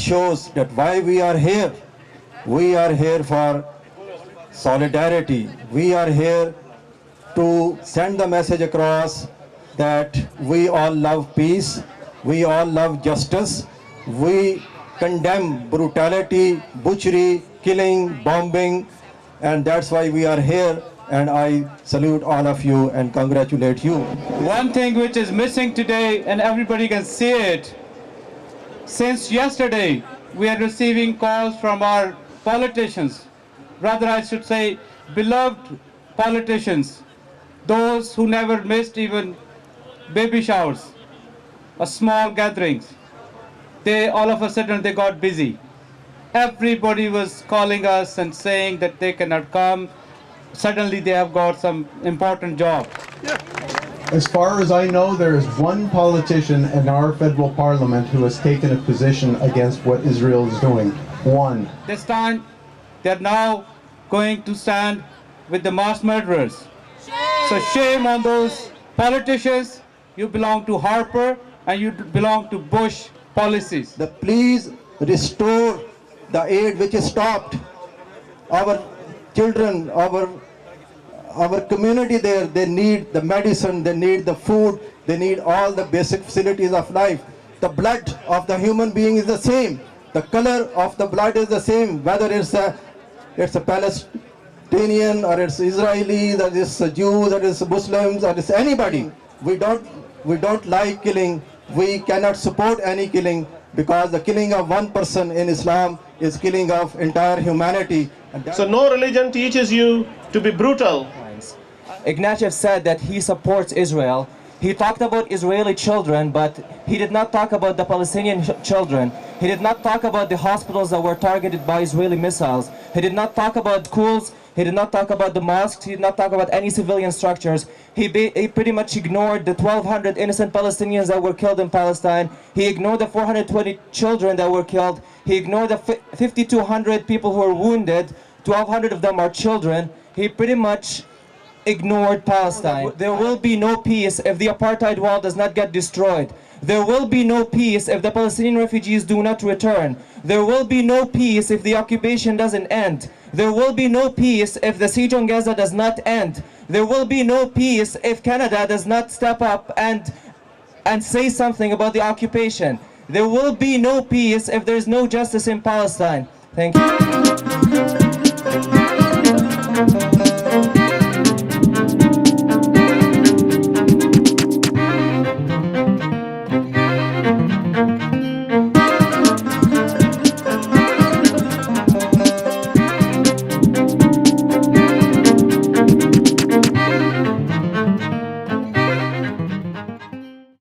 shows that why we are here. We are here for solidarity. We are here to send the message across that we all love peace, we all love justice, we condemn brutality, butchery, killing, bombing, and that's why we are here. And I salute all of you and congratulate you. One thing which is missing today, and everybody can see it, since yesterday we are receiving calls from our politicians, rather I should say beloved politicians, those who never missed even baby showers or small gatherings. They all of a sudden they got busy. Everybody was calling us and saying that they cannot come. Suddenly they have got some important job. As far as I know, there is one politician in our federal parliament who has taken a position against what Israel is doing. One. This time they are now going to stand with the mass murderers. So shame on those politicians. You belong to Harper and you belong to Bush policies. Please restore the aid which is stopped. Our children, our community there, they need the medicine, they need the food, they need all the basic facilities of life. The blood of the human being is the same. The color of the blood is the same, whether it's a Palestinian or it's Israeli, that is a Jew, that is Muslims, or it's anybody. We don't like killing. We cannot support any killing, because the killing of one person in Islam is killing of entire humanity. So no religion teaches you to be brutal. Ignatieff said that he supports Israel. He talked about Israeli children, but he did not talk about the Palestinian children. He did not talk about the hospitals that were targeted by Israeli missiles. He did not talk about schools. He did not talk about the mosques. He did not talk about any civilian structures. He pretty much ignored the 1,200 innocent Palestinians that were killed in Palestine. He ignored the 420 children that were killed. He ignored the 5,200 people who were wounded. 1,200 of them are children. He pretty much ignored Palestine. There will be no peace if the apartheid wall does not get destroyed. There will be no peace if the Palestinian refugees do not return. There will be no peace if the occupation doesn't end. There will be no peace if the siege on Gaza does not end. There will be no peace if Canada does not step up and say something about the occupation. There will be no peace if there is no justice in Palestine. Thank you.